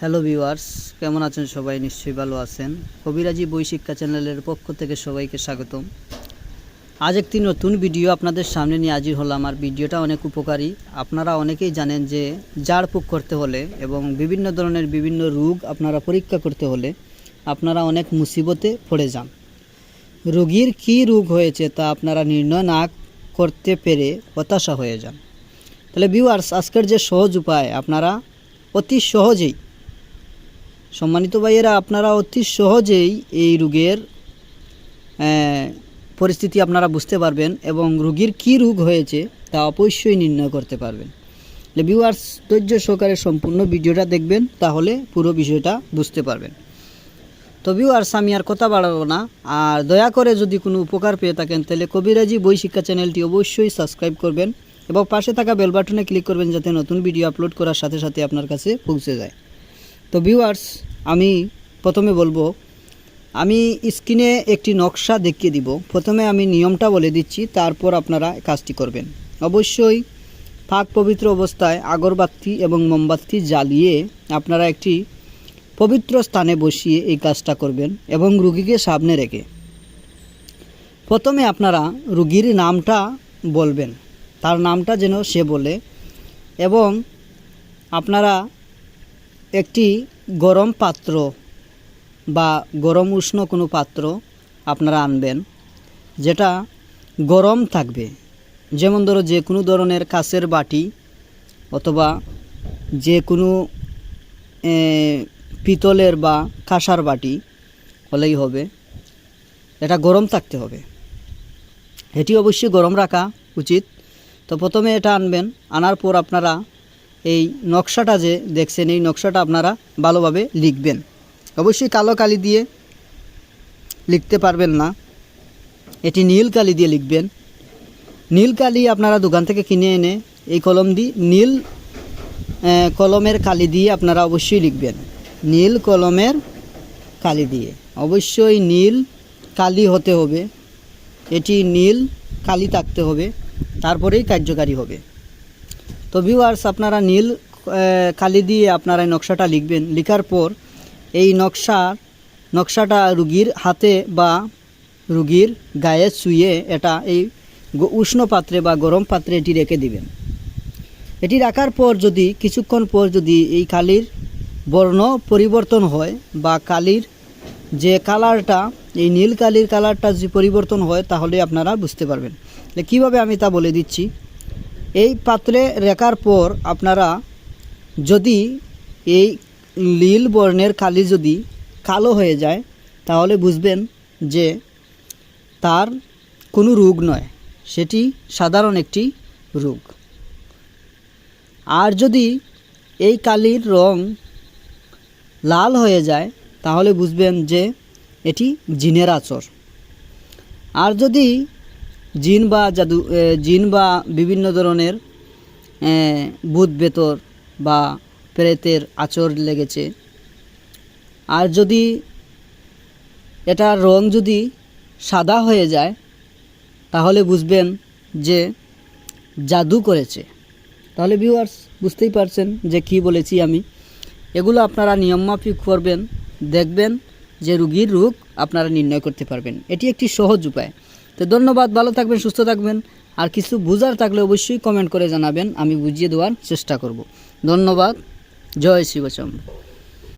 Hello viewers, কেমন আছেন সবাই? নিশ্চয়ই ভালো আছেন। কবিরাজি বই শিক্ষা চ্যানেলের পক্ষ থেকে সবাইকে স্বাগতম। আজ একটি নতুন ভিডিও আপনাদের সামনে নিয়ে হাজির হলাম। আর ভিডিওটা অনেক উপকারী। আপনারা অনেকেই জানেন যে ঝাড়ফুঁক করতে হলে এবং বিভিন্ন ধরনের বিভিন্ন রোগ আপনারা পরীক্ষা করতে হলে আপনারা অনেক মুসিবতে পড়ে যান। রোগীর কী রোগ হয়েছে তা আপনারা নির্ণয় না করতে পেরে হতাশা হয়ে যান। তাহলে ভিউয়ার্স, আজকের যে সহজ উপায় আপনারা অতি সহজেই, সম্মানিত ভাইয়েরা, আপনারা অতি সহজেই এই রোগের পরিস্থিতি আপনারা বুঝতে পারবেন এবং রোগীর কী রোগ হয়েছে তা অবশ্যই নির্ণয় করতে পারবেন। ভিউয়ার্স, ধৈর্য সহকারে সম্পূর্ণ ভিডিওটা দেখবেন, তাহলে পুরো বিষয়টা বুঝতে পারবেন। তো ভিউয়ার্স, আমি আর কথা বাড়াবো না। আর দয়া করে যদি কোনো উপকার পেয়ে থাকেন তাহলে কবিরাজি বই শিক্ষা চ্যানেলটি অবশ্যই সাবস্ক্রাইব করবেন এবং পাশে থাকা বেল বাটনে ক্লিক করবেন যাতে নতুন ভিডিও আপলোড করার সাথে সাথে আপনার কাছে পৌঁছে যায়। তো ভিউয়ার্স, আমি প্রথমে বলবো, আমি স্ক্রিনে একটি নকশা দেখিয়ে দিব। প্রথমে আমি নিয়মটা বলে দিচ্ছি, তারপর আপনারা কাজটি করবেন। অবশ্যই পাক পবিত্র অবস্থায় আগরবাতি এবং মোমবাতি জ্বালিয়ে আপনারা একটি পবিত্র স্থানে বসিয়ে এই কাজটা করবেন এবং রুগীকে সামনে রেখে প্রথমে আপনারা রুগীর নামটা বলবেন, তার নামটা যেন সে বলে, এবং আপনারা একটি গরম পাত্র বা গরম উষ্ণ কোনো পাত্র আপনারা আনবেন, যেটা গরম থাকবে। যেমন ধরো যে কোনো ধরনের কাঁচের বাটি অথবা যে কোনো পিতলের বা কাঁসার বাটি হলেই হবে। এটা গরম থাকতে হবে, এটি অবশ্যই গরম রাখা উচিত। তো প্রথমে এটা আনবেন, আনার পর আপনারা এই নকশাটা যে দেখছেন এই নকশাটা আপনারা ভালোভাবে লিখবেন। অবশ্যই কালো কালি দিয়ে লিখতে পারবেন না, এটি নীল কালি দিয়ে লিখবেন। নীল কালি আপনারা দোকান থেকে কিনে এনে এই কলম দিয়ে নীল কলমের কালি দিয়ে আপনারা অবশ্যই লিখবেন। নীল কলমের কালি দিয়ে, অবশ্যই নীল কালি হতে হবে, এটি নীল কালি থাকতে হবে, তারপরেই কার্যকারী হবে। তো ভিউয়ার্স, আপনারা নীল কালি দিয়ে আপনারা এই নকশাটা লিখবেন। লেখার পর এই নকশাটা রুগীর হাতে বা রুগীর গায়ে ছুঁয়ে এটা এই উষ্ণ পাত্রে বা গরম পাত্রে এটি রেখে দিবেন। এটি রাখার পর যদি কিছুক্ষণ পর যদি এই কালির বর্ণ পরিবর্তন হয় বা কালির যে কালারটা, এই নীল কালির কালারটা যদি পরিবর্তন হয় তাহলে আপনারা বুঝতে পারবেন। কীভাবে আমি তা বলে দিচ্ছি। এই পাত্রে রাখার পর আপনারা যদি এই নীল বর্ণের কালি যদি কালো হয়ে যায় তাহলে বুঝবেন যে তার কোনো রোগ নয়, সেটি সাধারণ একটি রোগ। আর যদি এই কালির রং লাল হয়ে যায় তাহলে বুঝবেন যে এটি জিনের আচর। আর যদি জিন বা বিভিন্ন ধরনের ভূত বেতর বা প্রেতের আচর লেগেছে, আর যদি এটার রং যদি সাদা হয়ে যায় তাহলে বুঝবেন যে জাদু করেছে। তাহলে ভিউয়ার্স, বুঝতেই পারছেন যে কি বলেছি আমি। এগুলো আপনারা নিয়মমাফিক করবেন, দেখবেন যে রোগীর রোগ আপনারা নির্ণয় করতে পারবেন। এটি একটি সহজ উপায়। তো ধন্যবাদ, ভালো থাকবেন, সুস্থ থাকবেন। আর কিছু বুঝার থাকলে অবশ্যই কমেন্ট করে জানাবেন, আমি বুঝিয়ে দেওয়ার চেষ্টা করব। ধন্যবাদ। জয় শিবচন্দ্র।